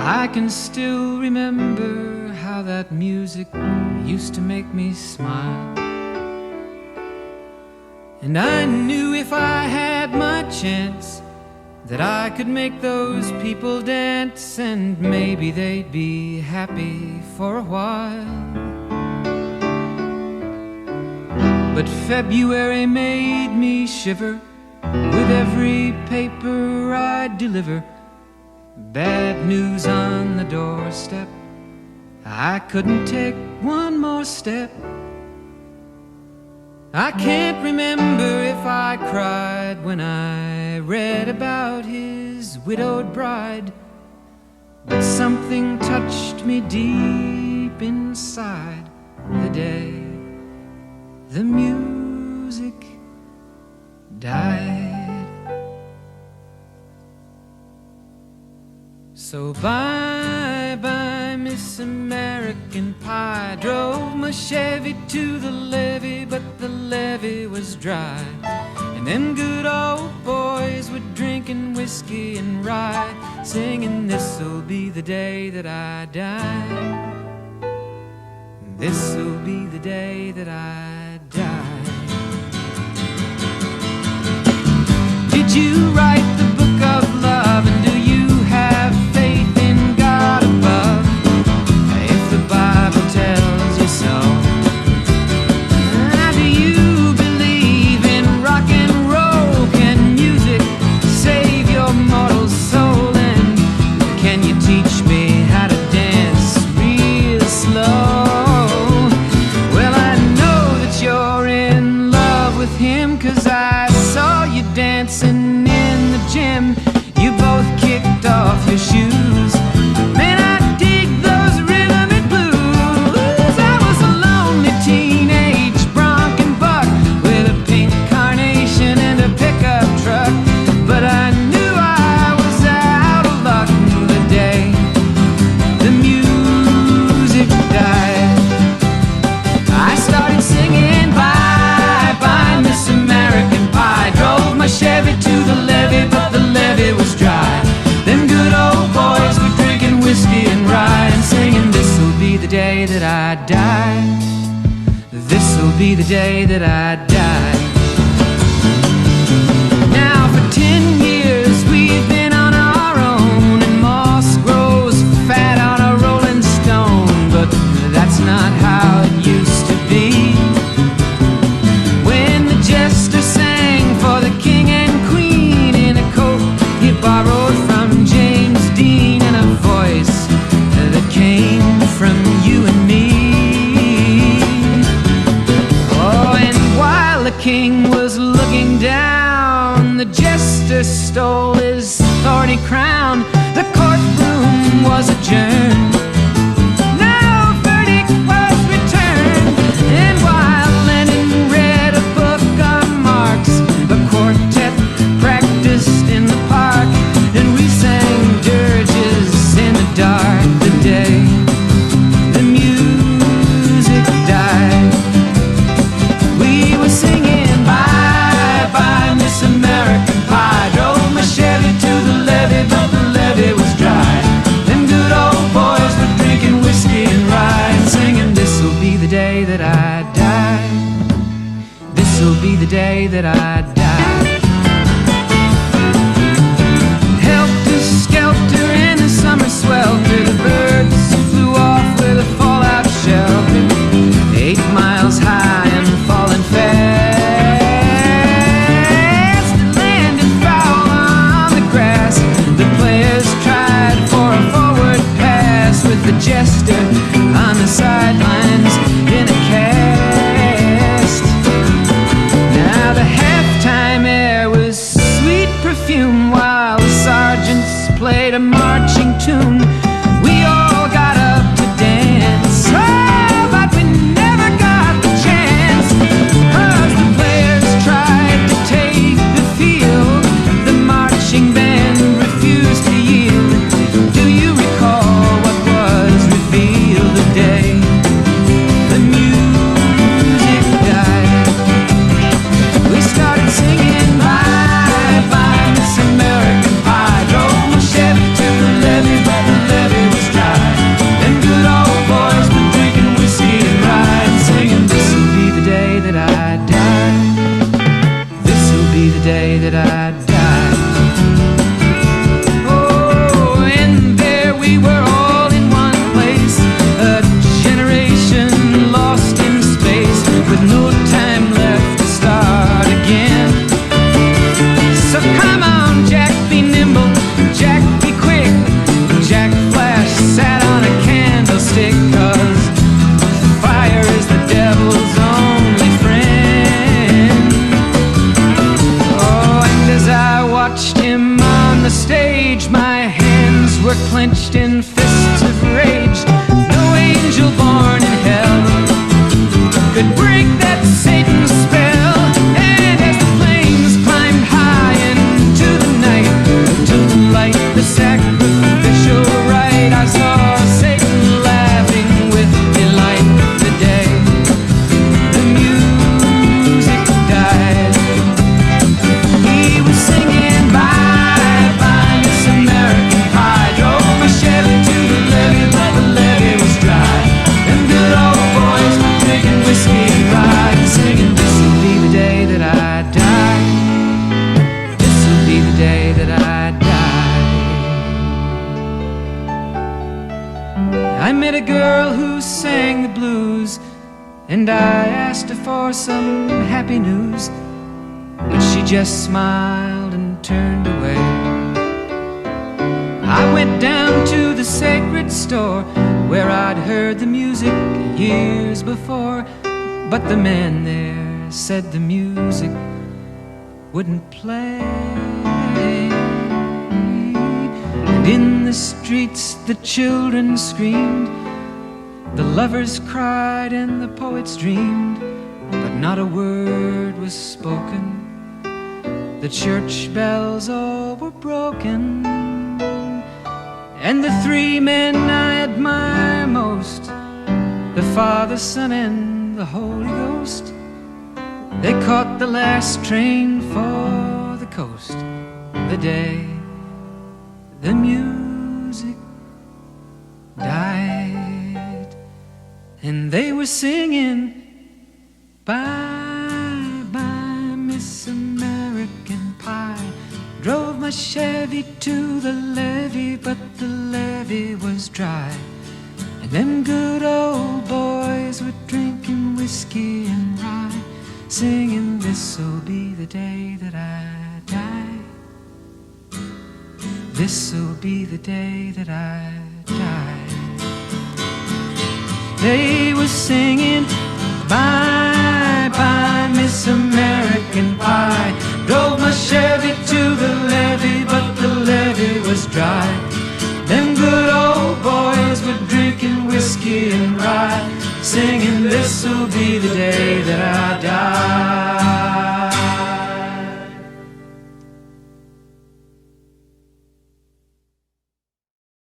I can still remember how that music used to make me smile. And I knew if I had my chance that I could make those people dance, and maybe they'd be happy for a while. But February made me shiver with every paper I'd deliver. Bad news on the doorstep, I couldn't take one more step. I can't remember if I cried when I read about his widowed bride, but something touched me deep inside the day the music died. So bye-bye, Miss American Pie. Drove my Chevy to the levee, but the levee was dry. And them good old boys were drinking whiskey and rye, singing, this'll be the day that I die. This'll be the day that I die. Did you write the book of love, and do you have faith in God above? If the Bible tells you so. Do you believe in rock and roll? Can music save your mortal soul? And can you teach me how to dance real slow? Well, I know that you're in love with him, 'cause I saw you dancing in the gym. You both kicked off your shoes. Man, I dig those rhythm and blues. I was a lonely teenage bronc and buck with a pink carnation and a pickup truck, but I knew I was out of luck the day the music died. I started singing bye-bye, Miss American Pie. Drove my Chevy to the levee, but the levee was dry. Them good old boys were drinking whiskey and rye, and singing, this'll be the day that I die. This'll be the day that I die. Now for 10 years we've been on our own, and moss grows fat on a rolling stone, but that's not how it used to be. When the jester sang for the king and queen in a coat he borrowed from James Dean, and a voice that came from you and me. Oh, and while the king was looking down, the jester stole his thorny crown. The courtroom was adjourned. No verdict was returned. And while Lenin read a book on Marx, the quartet practiced in the park, and we sang dirges in the dark the day the music died. We were singing bye-bye, Miss American Pie. Drove my Chevy to the levee, but the levee was dry. Them good old boys were drinking whiskey and rye, and singing, this'll be the day that I die. This'll be the day that I die. Helter-skelter in the summer swelter, the birds flew off with a fallout shelter, 8 miles high and falling fast. It landed foul on the grass. The players tried for a forward pass, with the jester on the sidelines in a cast. Now the halftime air was sweet perfume, while the sergeants played a marching tune. We all got up to dance, oh, but we never got the chance, 'cause the players tried to take the field. The marching band refused to yield. Do you recall what was revealed the day the music died? We started singing bye-bye, Miss American Pie. Drove my Chevy to the levee, but the the stage, my hands were clenched in fists of rage. No angel born in hell could break that Satan's spell. And as the flames climbed high into the night to light the sacrificial rite, I saw Satan laughing with delight the day the music died. He was singing bye bye Miss American Pie. Drove my Chevy to the levee, but the levee was dry. Them good old boys drinking whiskey and rye, singing, this'll be the day that I die. This'll be the day that I die. I met a girl who sang the blues, and I asked her for some happy news, but she just smiled and turned away. I went down to the sacred store where I'd heard the music years before, but the man there said the music wouldn't play. And in the streets the children screamed, the lovers cried and the poets dreamed, but not a word was spoken. The church bells all were broken, and the three men I admire most, the Father, Son, and the Holy Ghost, they caught the last train for the coast the day the music died. And they were singing bye bye Miss American Pie. Drove my Chevy to the levee, but the levee was dry. And them good old boys were drinking whiskey and rye, singing, this'll be the day that I die. This'll be the day that I die. They were singing bye bye Miss American Pie. Drove my Chevy to the levee, but the levee was dry. Them good old boys were drinking whiskey and rye, singing, this'll be the day that I